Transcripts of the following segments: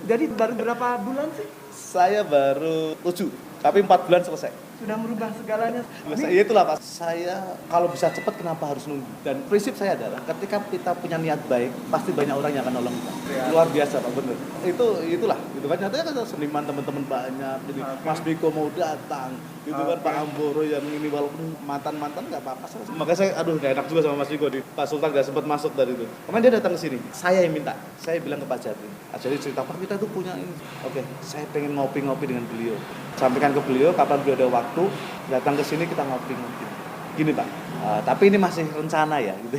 Jadi baru berapa bulan sih? Saya baru 7, tapi 4 bulan selesai. Sudah merubah segalanya. Ya itulah Pak, saya kalau bisa cepat kenapa harus nunggu. Dan prinsip saya adalah ketika kita punya niat baik, pasti banyak orang yang akan nolong kita. Luar biasa Pak, bener. Itulah, gitu kan. Nyatanya kan seniman teman-teman banyak. Jadi Mas Biko mau datang, gitu kan. Pak Amboro yang ini walaupun mantan-mantan nggak apa-apa. Makanya saya, nggak enak juga sama Mas Biko. Pak Sultan nggak sempat masuk tadi itu. Kemarin dia datang ke sini, saya yang minta. Saya bilang ke Pak Jati, jadi cerita Pak kita tuh punya ini. Oke, saya pengen ngopi-ngopi dengan beliau. Sampaikan ke beliau kapan beliau ada waktu datang ke sini kita ngopi-ngopi. Gini Pak, tapi ini masih rencana ya gitu.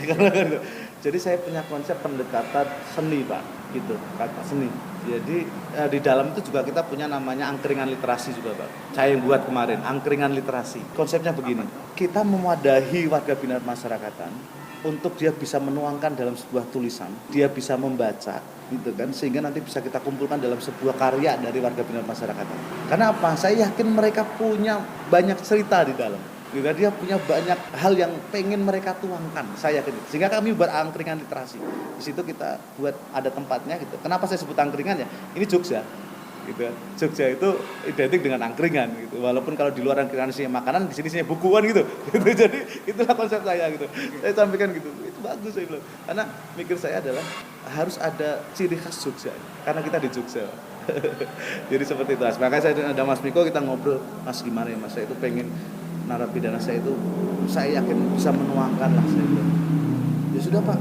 Jadi saya punya konsep pendekatan seni Pak, gitu, kata seni. Jadi di dalam itu juga kita punya namanya angkringan literasi juga Pak. Saya yang buat kemarin, angkringan literasi. Konsepnya begini, kita memwadahi warga binaan masyarakatan untuk dia bisa menuangkan dalam sebuah tulisan, dia bisa membaca, gitu kan, sehingga nanti bisa kita kumpulkan dalam sebuah karya dari warga binaan masyarakat. Karena apa? Saya yakin mereka punya banyak cerita di dalam. Gitu, dia punya banyak hal yang pengen mereka tuangkan, saya yakin. Sehingga kami buat angkringan literasi. Di situ kita buat ada tempatnya gitu. Kenapa saya sebut angkringan ya? Ini Jogja. Gitu. Jogja itu identik dengan angkringan gitu. Walaupun kalau di luar angkringan isinya makanan, di sini isinya bukuan gitu. Jadi itulah konsep saya gitu. Saya sampaikan gitu. Itu bagus saya bilang. Karena mikir saya adalah harus ada ciri khas Jogja. Karena kita di Jogja. Jadi seperti itu. Makanya saya ada Mas Miko, kita ngobrol, Mas gimana ya Mas, saya itu pengen narapidana saya itu saya yakin bisa menuangkan lah saya bilang. Ya sudah Pak.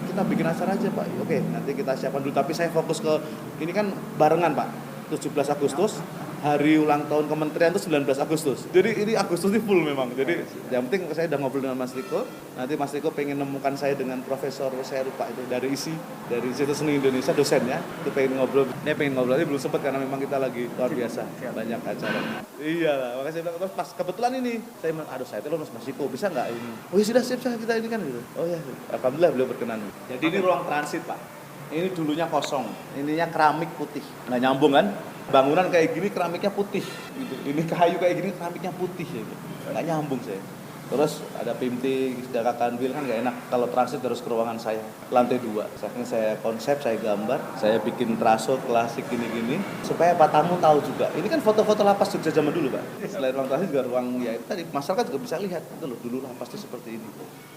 Kita bikin acara aja Pak. Oke, nanti kita siapkan dulu. Tapi saya fokus ke ini kan barengan Pak. 17 Agustus, hari ulang tahun kementerian itu 19 Agustus. Jadi ini Agustus ini full memang. Jadi yang penting saya udah ngobrol dengan Mas Riko. Nanti Mas Riko pengen nemukan saya dengan profesor, saya lupa itu dari Institut Seni Indonesia, dosennya. Itu pengen ngobrol. Dia pengen ngobrol, tapi belum sempat karena memang kita lagi luar biasa. Banyak acara. Iya lah, makanya saya bilang, terus pas kebetulan ini, saya bilang, saya telepon Mas Riko, bisa nggak ini? Oh ya sudah, siap kita ini kan gitu. Oh ya, alhamdulillah beliau berkenan. Jadi ini ruang transit Pak. Ini dulunya kosong, ininya keramik putih, nggak nyambung kan? Bangunan kayak gini keramiknya putih, gitu. Ini kayu kayak gini keramiknya putih, gitu. Nggak nyambung saya. Terus ada pinti, ada kanwil kan nggak enak. Kalau transit harus ke ruangan saya, lantai 2. Saking saya konsep, saya gambar, saya bikin traso klasik gini-gini, supaya Pak tamu tahu juga. Ini kan foto-foto lapas Jogja zaman dulu Pak. Selain ruang transit juga ruang ya itu tadi masyarakat juga bisa lihat itu loh, dulu lapas itu seperti ini.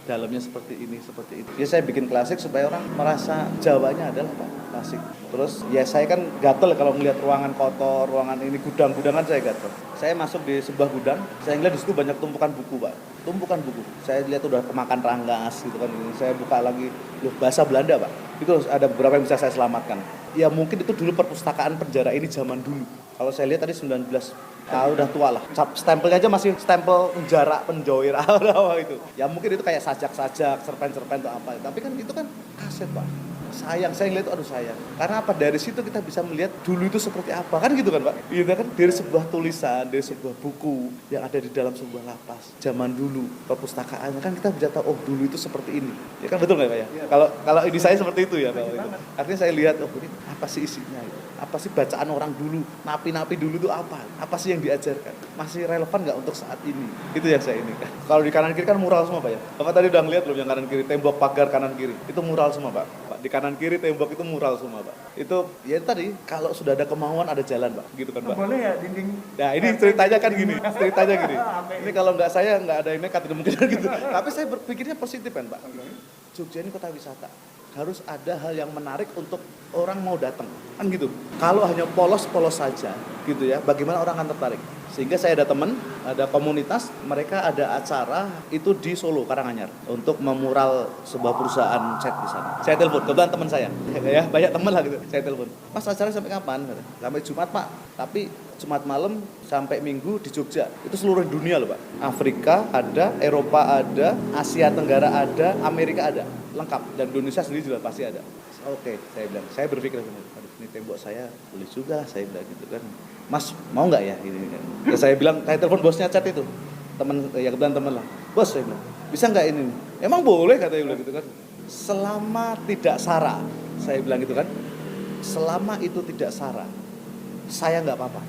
Dalamnya seperti ini, seperti itu. Ya saya bikin klasik supaya orang merasa Jawanya adalah Pak, klasik. Terus ya saya kan gatel kalau melihat ruangan kotor, ruangan ini gudang-gudangan saya gatel. Saya masuk di sebuah gudang, saya ngeliat di situ banyak tumpukan buku Pak. Tumpukan buku. Saya lihat udah kemakan ranggas gitu kan. Saya buka lagi, bahasa Belanda Pak. Itu ada beberapa yang bisa saya selamatkan. Ya mungkin itu dulu perpustakaan penjara ini zaman dulu. Kalau saya lihat tadi 19 udah tua lah. Stempelnya aja masih stempel penjara, penjauhir apa itu. Ya mungkin itu kayak sajak-sajak, cerpen-cerpen atau apa. Tapi kan itu kan kaset Pak. Sayang, saya ngeliat itu sayang. Karena apa? Dari situ kita bisa melihat dulu itu seperti apa. Kan gitu kan Pak? Iya kan? Dari sebuah tulisan, dari sebuah buku yang ada di dalam sebuah lapas. Zaman dulu, perpustakaan kan kita bisa tahu, oh dulu itu seperti ini. Ya kan betul nggak Pak ya? Kalau ini saya seperti itu ya Pak. Artinya saya lihat, oh ini apa sih isinya? Apa sih bacaan orang dulu? Napi-napi dulu itu apa? Apa sih yang diajarkan? Masih relevan nggak untuk saat ini? Itu yang saya ini kan. Kalau di kanan kiri kan mural semua Pak ya. Bapak tadi udah ngeliat belum yang kanan kiri? Tembok pagar kanan kiri. Itu mural semua Pak. Di kanan kiri tembok itu mural semua Pak. Itu ya tadi kalau sudah ada kemauan ada jalan Pak. Gitu kan Pak. Boleh ya dinding. Nah ini ceritanya kan gini. Ceritanya gini. Ini kalau nggak saya nggak ada ini nekat mungkin gitu. Tapi saya berpikirnya positif kan Pak. Jogja ini kota wisata. Harus ada hal yang menarik untuk orang mau datang. Kan gitu. Kalau hanya polos-polos saja gitu ya, bagaimana orang akan tertarik? Sehingga saya ada teman, ada komunitas, mereka ada acara itu di Solo, Karanganyar untuk memural sebuah perusahaan cat di sana. Saya telepon, kebetulan teman saya, ya banyak teman lah gitu. Saya telepon, Mas acaranya sampai kapan? Sampai Jumat Pak, tapi Jumat malam sampai Minggu di Jogja. Itu seluruh dunia loh Pak. Afrika ada, Eropa ada, Asia Tenggara ada, Amerika ada, lengkap. Dan Indonesia sendiri juga pasti ada. Oke, saya bilang, saya berpikir, aduh ini tembok saya boleh juga, saya bilang gitu kan. Mas mau nggak ya ini kan? Ya, saya bilang, kayak telepon bosnya Chat itu, teman ya kebetulan teman lah. Bos saya bilang, bisa nggak ini? Emang boleh katanya bilang gitu kan. Selama tidak sara, saya bilang gitu kan. Selama itu tidak sara, saya nggak apa-apa.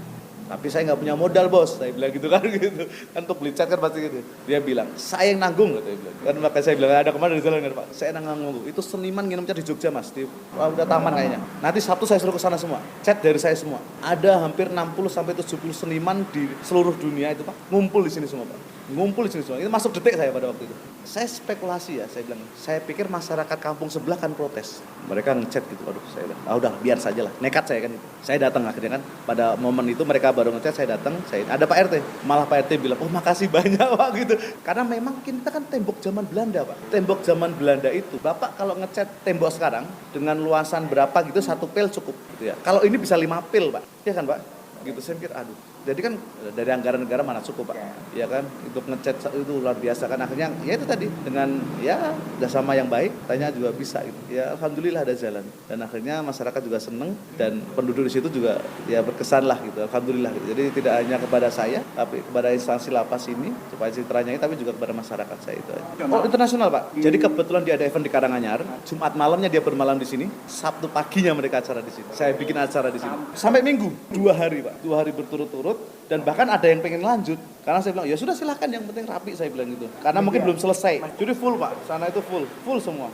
Tapi saya nggak punya modal bos, saya bilang gitu kan gitu. Kan untuk beli cat kan pasti gitu. Dia bilang, saya yang nanggung katanya bilang. Kan makanya saya bilang, ada kemarin di jalan kan Pak, saya nanggung. Itu seniman nginep cat di Jogja Mas, wah, udah taman kayaknya. Nanti Sabtu saya suruh ke sana semua, cat dari saya semua. Ada hampir 60 sampai 70 seniman di seluruh dunia itu Pak, ngumpul di sini semua Pak. Ngumpul di sini semua. Itu masuk detik saya pada waktu itu. Saya spekulasi ya, saya bilang, saya pikir masyarakat kampung sebelah kan protes. Mereka ngechat gitu, aduh saya bilang, udah biar saja lah, nekat saya kan itu. Saya datang akhirnya kan, pada momen itu mereka baru ngechat, saya datang, ada Pak RT, malah Pak RT bilang, oh makasih banyak Pak gitu. Karena memang kita kan tembok zaman Belanda Pak. Tembok zaman Belanda itu, Bapak kalau ngechat tembok sekarang, dengan luasan berapa gitu, 1 pel cukup gitu ya. Kalau ini bisa 5 pel Pak, ya kan Pak? Gitu saya pikir, aduh. Jadi kan dari anggaran negara mana cukup Pak, ya kan, untuk ngecat itu luar biasa kan. Akhirnya ya itu tadi, dengan ya kerjasama yang baik, tanya juga bisa gitu. Ya alhamdulillah ada jalan, dan akhirnya masyarakat juga seneng, dan penduduk di situ juga ya berkesan lah gitu, alhamdulillah gitu. Jadi tidak hanya kepada saya, tapi kepada instansi lapas ini supaya citranya ini, tapi juga kepada masyarakat saya itu aja. Oh internasional Pak, jadi kebetulan dia ada event di Karanganyar, Jumat malamnya dia bermalam di sini, Sabtu paginya mereka acara di sini. Saya bikin acara di sini sampai Minggu, 2 hari Pak, 2 hari berturut-turut. Dan bahkan ada yang pengen lanjut, karena saya bilang ya sudah silakan, yang penting rapi, saya bilang gitu, karena mungkin belum selesai. Jadi full Pak, sana itu full semua.